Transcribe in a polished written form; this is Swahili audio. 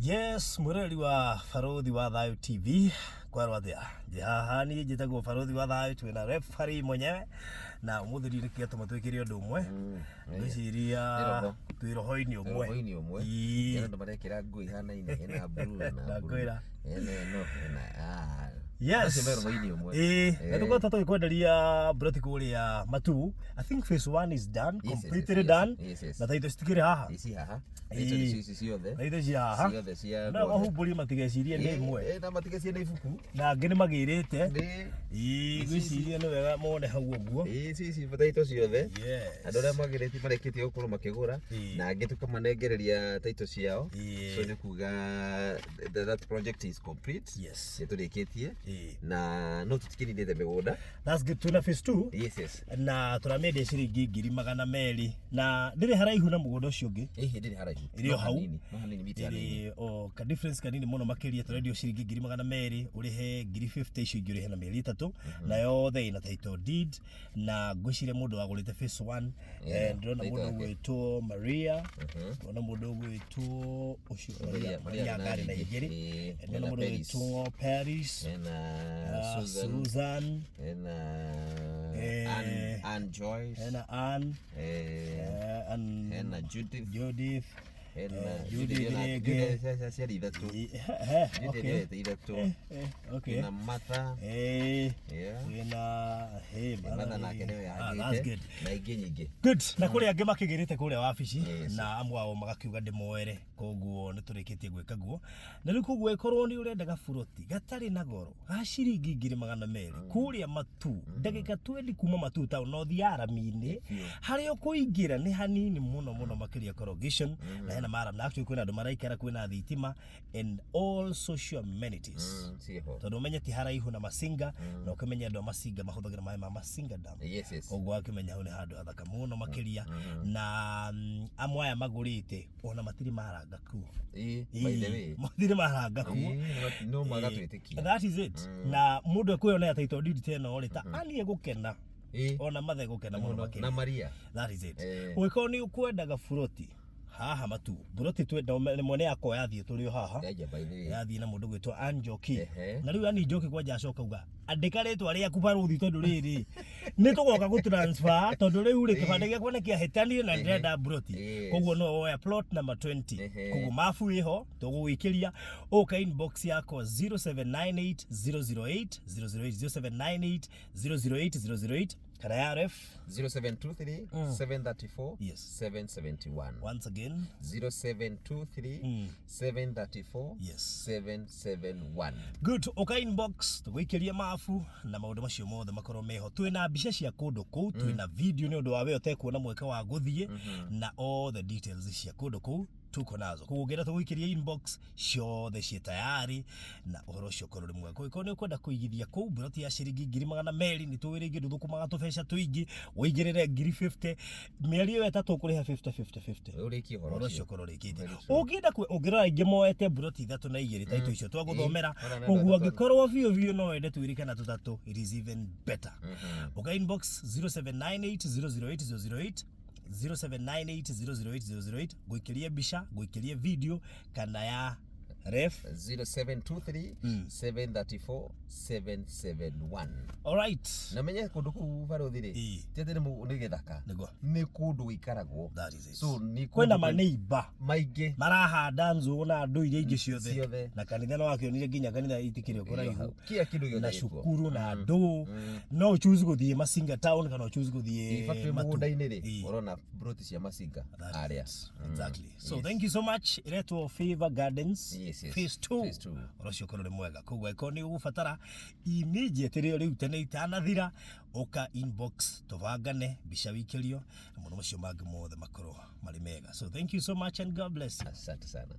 Yes, mureli wa Farothi wa Thayo TV kwa rwathia haha ni njitagwo Farothi wa Thayo twina referee mwenyewe na umuthiri rikia tumatwikire undu umwe ngiciria twiroho-ini umwe ira ndo marekira ngui hana ina blue na blue no yes tuko twikwenderia broti kuria matu. I think phase 1 is done, completely done. Na taito citikire haha isi ciothe taito cia haha na mahumburi matigecirie ni imwe na matigecirie ni ibuku na ngi ni magirite gwiciria ni wega mone hau uguo isi taito ciothe andu aria magirite marekitie gukorwo makigura na angi tukamanengereria taito ciao so ni kuga that project is complete. Yes, turikitie na no tutikinithite migunda. That's good. Tuna phase 2 yes na turamende ciringi 200,000 na ndiri haraihu na mugunda ucio ungi ndiri haraihu irio hau hanini miti hanini ka difference kanini muno makiria turendio ciringi 200,000 urihe 50,000 icio ingi urihe na mieri 3 na yothe ina title deed na ngwicire mundu wagurite phase 1 ndona mundu gwitwo Maria ndona mundu gwitwo ucio Maria ngari na igiri ndona mundu gwitwo Paris na Susan and Joyce and Judith okay na Martha that's good na ingi nyingi good na kuri angi makigirite kuri wabici na amwe ao magakiuga ndimoere koguo ni turikitie gwika guo na riu koguo ikorwo ni urenda gafuroti gatari na goro ga ciringi 200,000 kuri matu ndagika 20 kuma matu town no thiarami-ini hari ukuingira ni hanini muno makiria corrugation na hena mara na actually kwina andu maraikara kwina thitima and all social amenities tondu menye ti haraihu na masinga na ukimenya andu masinga mahuthagira mai ma masinga dam koguo akimenya hau ni handu hathaka muno makiria na amwe aya magurite ona matiri maranga ku by the way matiri maranga ku no magatwitikia that is it na mundu ekwiyonera title deed tena orita ani egukena ona mathe gukena muno makiria na Maria that is it wiko ni ukwendaga furoti haha matu buroti twenda mwene yako yathie turi haha yathie na mundu gwitwa Anjoki na riu ani Njoki kwa jacoka uga andika ritwa ria kubaruthi tondu riri ni tugoka gu transfer tondu riu ri kibande gya kwene kia hetanie na ndenda buroti koguo no oya plot number 20 koguo mafu iho tuguikiria oka inbox yako 0798 008 008 kana ya ref 0723 734 771 once again 0723 734 771 good oka inbox tuguikiria mafu na maundu macio mothe makorwo meho twina mbica cia kundu kuu twina video ni undu wa we utekuona mweka wa guthie na all the details cia kundu kuu tuko nazo kugira tuguikiria inbox ciothe cie tayari na uhoro ucio korwo rimwe ko ni ukwenda kuigithia kuu buroti ya ciringi 200,000 ni tuwire ingi nduthukumaga tubesha tuingi uigirire 50 mieri iyo etatu kuriha 50 uriki uhoro ucio korwo rikite ugienda ugirora ingi moete buroti ithatu na igiri taito icio twaguthomera koguo angikorwo vio no wende tuirike na tutatu it is even better uga inbox 0798 008 guikiria bisha guikiria video kana ya ref 0723 734 771 alright na menye kundu ku Farothi tete ni githaka ni kundu ikaragwo so ni kwenda maneiba maingi marahanda nzu na andu iria ingi ciothe na kanitha no wakionire nginya kanitha itikire kuraihu kia kindu gyo na cukuru na andu no choose guthie Masinga town kana choose guthie mugunda-ini ri urona broti cia Masinga aria exactly so thank you so much iretwo Favour Gardens phase 2 rocio korore mwega koguo iko ni ugubatara immediate riu tene itanathira oka inbox tuvangane bisha wikirio na muno macio mangi mothe makorwo mari mega so thank you so much and God bless you. Asante sana.